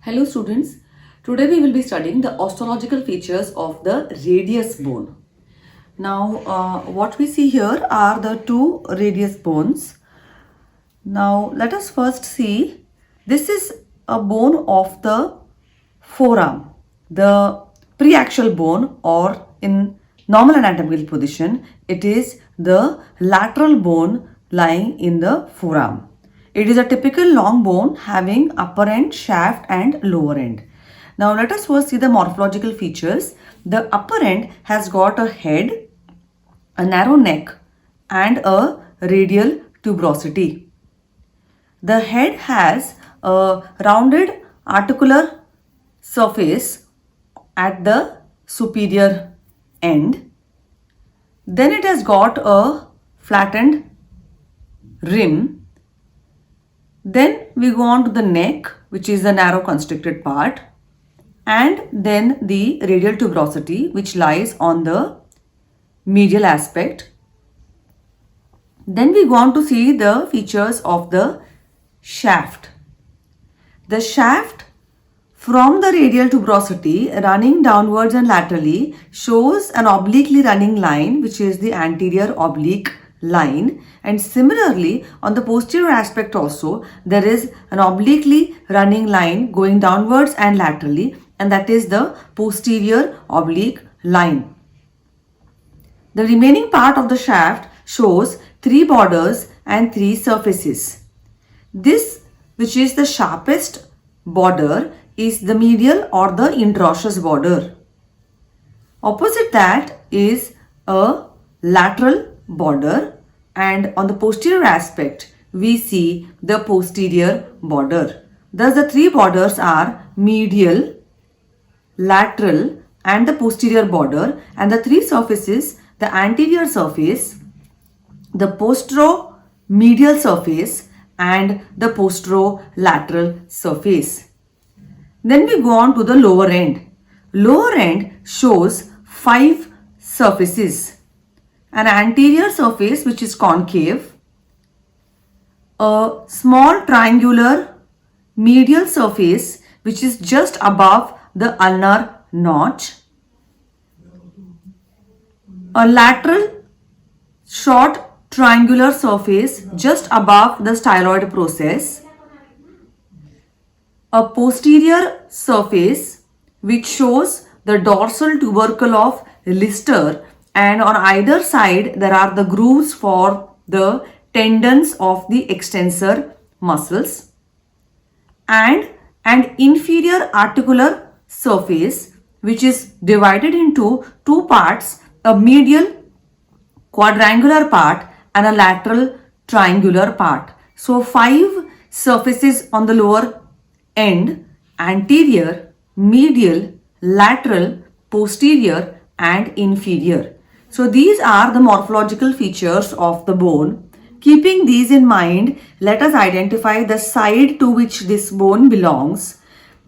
Hello students, today we will be studying the osteological features of the radius bone. Now what we see here are the two radius bones. Now let us first see, this is a bone of the forearm, the preaxial bone, or in normal anatomical position it is the lateral bone lying in the forearm. It is a typical long bone having upper end, shaft and lower end. Now let us first see the morphological features. The upper end has got a head, a narrow neck and a radial tuberosity. The head has a rounded articular surface at the superior end. Then it has got a flattened rim. Then we go on to the neck, which is the narrow constricted part, and then the radial tuberosity, which lies on the medial aspect. Then we go on to see the features of the shaft. The shaft from the radial tuberosity running downwards and laterally shows an obliquely running line, which is the anterior oblique line, and similarly on the posterior aspect also there is an obliquely running line going downwards and laterally, and that is the posterior oblique line. The remaining part of the shaft shows three borders and three surfaces. This, which is the sharpest border, is the medial or the interosseous border. Opposite that is a lateral border, and on the posterior aspect we see the posterior border. Thus the three borders are medial, lateral and the posterior border, and the three surfaces, the anterior surface, the posteromedial surface and the posterolateral surface. Then we go on to the lower end. Lower end shows five surfaces: an anterior surface which is concave, a small triangular medial surface which is just above the ulnar notch, a lateral short triangular surface just above the styloid process, a posterior surface which shows the dorsal tubercle of Lister, and on either side there are the grooves for the tendons of the extensor muscles, and an inferior articular surface which is divided into two parts, a medial quadrangular part and a lateral triangular part. So five surfaces on the lower end: anterior, medial, lateral, posterior and inferior. So these are the morphological features of the bone. Keeping these in mind, let us identify the side to which this bone belongs.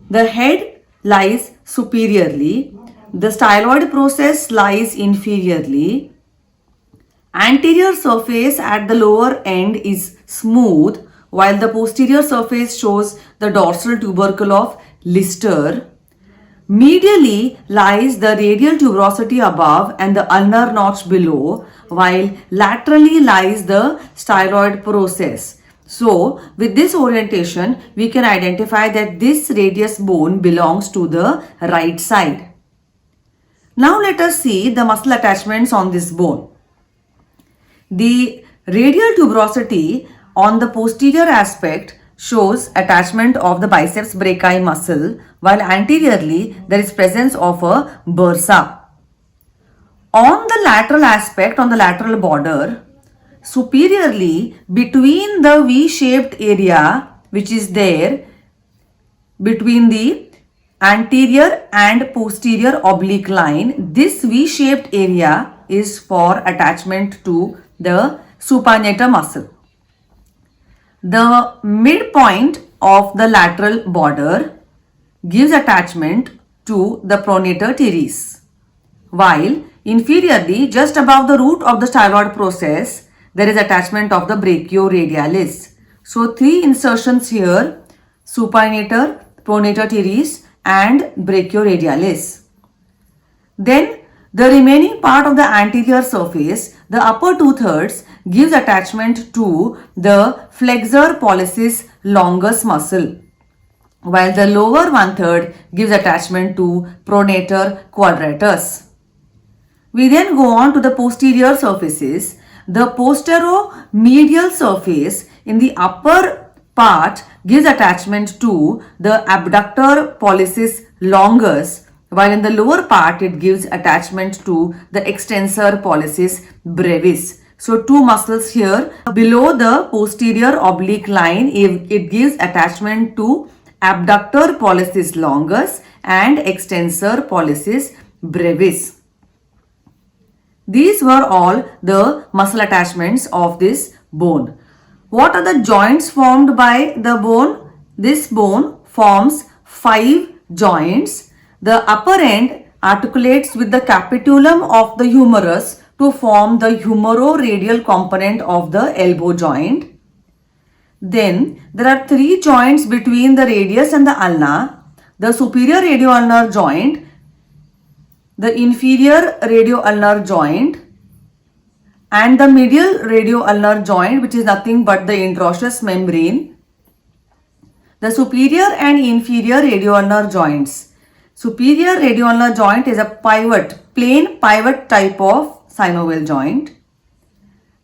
The head lies superiorly, the styloid process lies inferiorly, anterior surface at the lower end is smooth, while the posterior surface shows the dorsal tubercle of Lister. Medially lies the radial tuberosity above and the ulnar notch below, while laterally lies the styloid process. So, with this orientation, we can identify that this radius bone belongs to the right side. Now let us see the muscle attachments on this bone. The radial tuberosity on the posterior aspect shows attachment of the biceps brachii muscle, while anteriorly there is presence of a bursa. On the lateral aspect, on the lateral border, superiorly between the V-shaped area which is there between the anterior and posterior oblique line, this V-shaped area is for attachment to the supinator muscle. The midpoint of the lateral border gives attachment to the pronator teres, while inferiorly, just above the root of the styloid process, there is attachment of the brachioradialis. So three insertions here: supinator, pronator teres and brachioradialis. Then the remaining part of the anterior surface, the upper 2/3, gives attachment to the flexor pollicis longus muscle, while the lower 1/3 gives attachment to pronator quadratus. We then go on to the posterior surfaces. The posteromedial surface in the upper part gives attachment to the abductor pollicis longus, while in the lower part it gives attachment to the extensor pollicis brevis. So two muscles here below the posterior oblique line, it gives attachment to abductor pollicis longus and extensor pollicis brevis. These were all the muscle attachments of this bone. What are the joints formed by the bone? This bone forms 5 joints. The upper end articulates with the capitulum of the humerus to form the humeroradial component of the elbow joint. Then there are 3 joints between the radius and the ulna: the superior radioulnar joint, the inferior radioulnar joint, and the medial radioulnar joint, which is nothing but the interosseous membrane. The superior and inferior radioulnar joints. Superior radioulnar joint is a plain pivot type of synovial joint.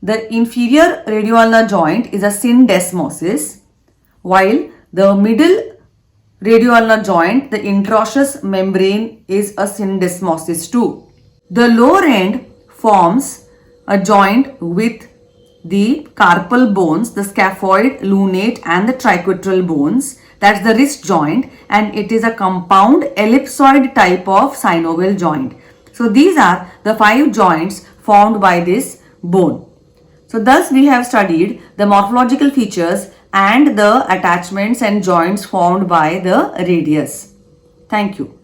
The inferior radioulnar joint is a syndesmosis, while the middle radioulnar joint, the interosseous membrane, is a syndesmosis too. The lower end forms a joint with the carpal bones, the scaphoid, lunate and the triquetral bones. That's the wrist joint, and it is a compound ellipsoid type of synovial joint. So these are the 5 joints formed by this bone. So thus we have studied the morphological features and the attachments and joints formed by the radius. Thank you.